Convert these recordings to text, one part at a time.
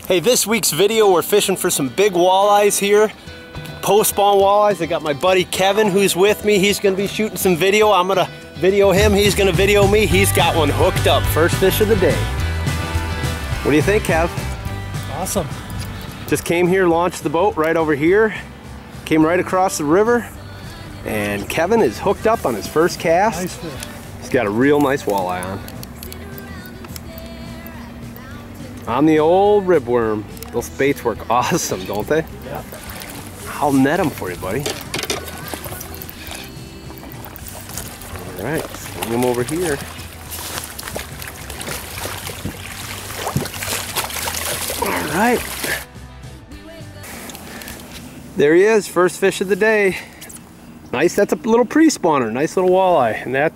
Hey, this week's video, we're fishing for some big walleyes here. Post-spawn walleyes. I got my buddy Kevin who's with me. He's gonna be shooting some video. I'm gonna video him, he's gonna video me. He's got one hooked up. First fish of the day. What do you think, Kev? Awesome. Just came here, launched the boat right over here. Came right across the river. And Kevin is hooked up on his first cast. Nice fish. He's got a real nice walleye on the old ribworm. Those baits work awesome, don't they? Yeah. I'll net them for you, buddy. All right, swing him over here. All right. There he is, first fish of the day. Nice, that's a little pre-spawner, nice little walleye. And that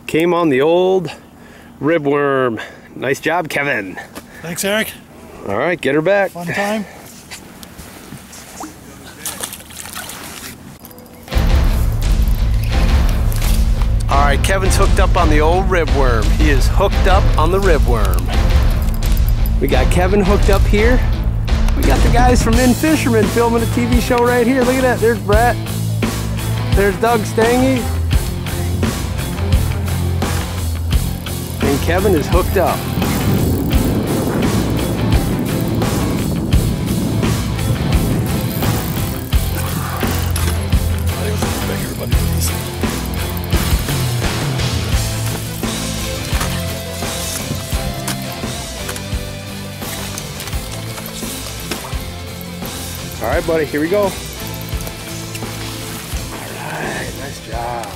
came on the old ribworm. Nice job, Kevin. Thanks, Eric. All right, get her back. Fun time. All right, Kevin's hooked up on the old ribworm. He is hooked up on the ribworm. We got Kevin hooked up here. We got the guys from In Fisherman filming a TV show right here. Look at that, there's Brett. There's Doug Stange. And Kevin is hooked up. All right, buddy, here we go. All right, nice job.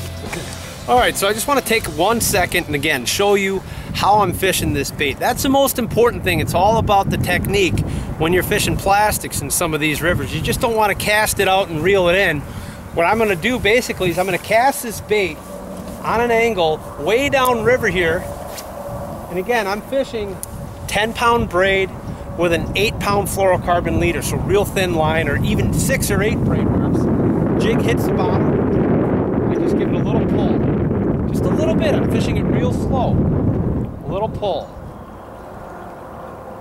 All right, so I just want to take 1 second and again, show you how I'm fishing this bait. That's the most important thing. It's all about the technique when you're fishing plastics in some of these rivers. You just don't want to cast it out and reel it in. What I'm going to do basically is I'm going to cast this bait on an angle way down river here. And again, I'm fishing 10-pound braid with an 8-pound fluorocarbon leader, so real thin line, or even 6 or 8 braid worms. Jig hits the bottom. I just give it a little pull. Just a little bit. I'm fishing it real slow. A little pull.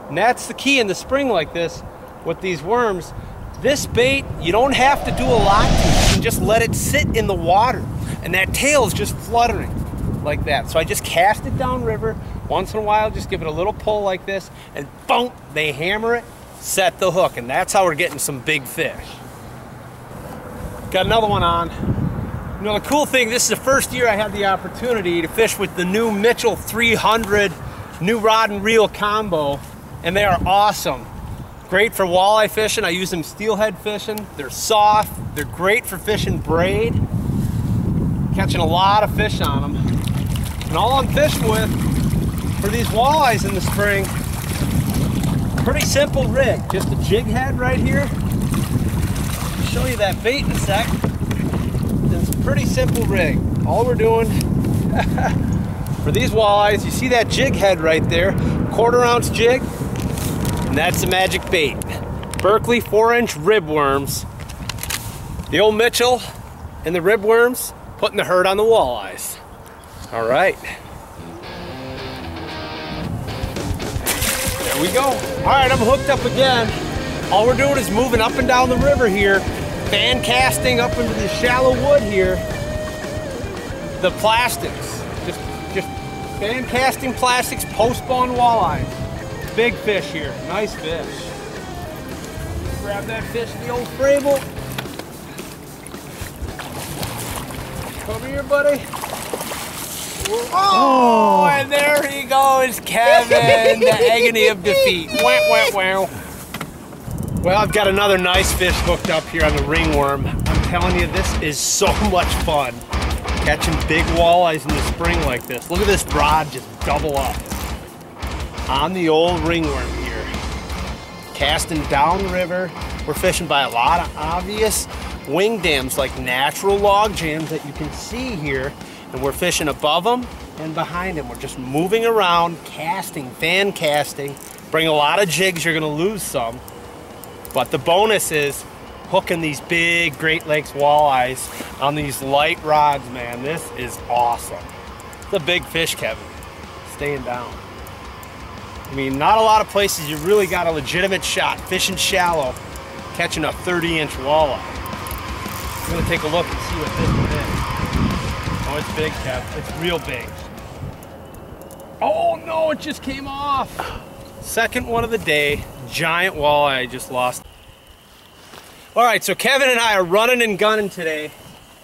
And that's the key in the spring like this with these worms. This bait, you don't have to do a lot to it. You can just let it sit in the water. And that tail's just fluttering like that. So I just cast it downriver. Once in a while, just give it a little pull like this, and boom, they hammer it, set the hook, and that's how we're getting some big fish. Got another one on. You know, the cool thing, this is the first year I had the opportunity to fish with the new Mitchell 300 new rod and reel combo, and they are awesome. Great for walleye fishing. I use them steelhead fishing. They're soft. They're great for fishing braid. Catching a lot of fish on them. And all I'm fishing with for these walleyes in the spring, pretty simple rig. Just a jig head right here. I'll show you that bait in a sec. It's a pretty simple rig. All we're doing for these walleyes, you see that jig head right there, 1/4 ounce jig, and that's the magic bait. Berkley 4-inch ribworms. The old Mitchell and the ribworms putting the hurt on the walleyes. All right. There we go. All right, I'm hooked up again. All we're doing is moving up and down the river here, fan casting up into the shallow wood here. The plastics, just fan casting plastics, post-spawn walleye. Big fish here, nice fish. Grab that fish, the old Fravel. Come here, buddy. Oh, and there he goes, Kevin, the agony of defeat. Wah, wah, wah. Well, I've got another nice fish hooked up here on the ringworm. I'm telling you, this is so much fun. Catching big walleyes in the spring like this. Look at this rod just double up. On the old ringworm here. Casting downriver. We're fishing by a lot of obvious wing dams, like natural log jams that you can see here. And we're fishing above them and behind them. We're just moving around, casting, fan casting. Bring a lot of jigs, you're gonna lose some. But the bonus is hooking these big Great Lakes walleyes on these light rods, man. This is awesome. It's a big fish, Kevin. Staying down. I mean, not a lot of places you really got a legitimate shot fishing shallow, catching a 30-inch walleye. I'm gonna take a look and see what this one is. Oh, it's big, Kev. It's real big. Oh no, it just came off. Second one of the day, giant walleye I just lost. All right, so Kevin and I are running and gunning today,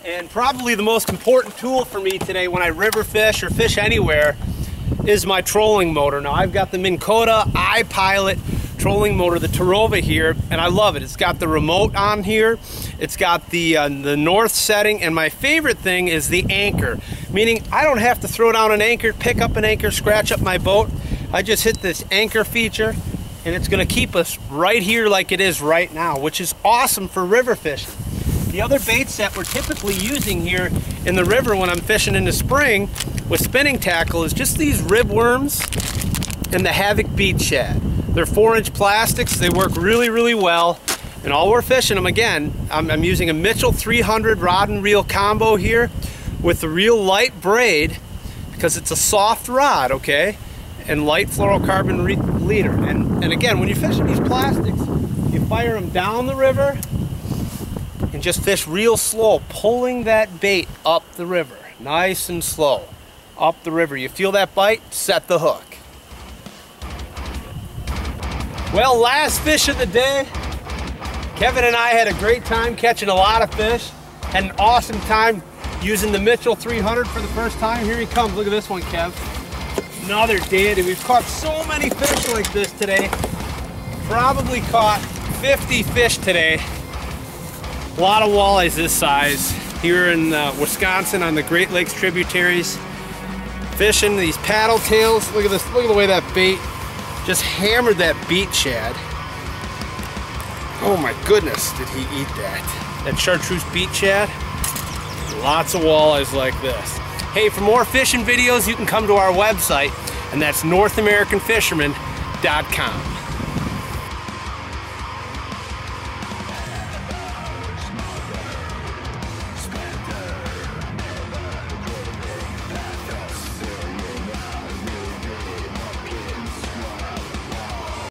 and probably the most important tool for me today when I river fish or fish anywhere is my trolling motor. Now I've got the Minn Kota iPilot trolling motor, the Tarova here, and I love it. It's got the remote on here. It's got the north setting, and my favorite thing is the anchor, meaning I don't have to throw down an anchor, pick up an anchor, scratch up my boat. I just hit this anchor feature, and it's gonna keep us right here like it is right now, which is awesome for river fishing. The other baits that we're typically using here in the river when I'm fishing in the spring with spinning tackle is just these rib worms and the Havoc beach shad. They're 4-inch plastics. They work really, really well. And all we're fishing them, again, I'm using a Mitchell 300 rod and reel combo here with the real light braid because it's a soft rod, okay? And light fluorocarbon leader. And again, when you're fishing these plastics, you fire them down the river and just fish real slow, pulling that bait up the river, nice and slow, up the river. You feel that bite, set the hook. Well, last fish of the day, Kevin and I had a great time catching a lot of fish, had an awesome time using the Mitchell 300 for the first time. Here he comes, look at this one, Kev. Another daddy. We've caught so many fish like this today, probably caught 50 fish today. A lot of walleyes this size here in Wisconsin on the Great Lakes tributaries. Fishing these paddle tails. Look at this, look at the way that bait just hammered that beach shad. Oh my goodness, did he eat that. That chartreuse beach shad. Lots of walleyes like this. Hey, for more fishing videos, you can come to our website, and that's NorthAmericanFisherman.com.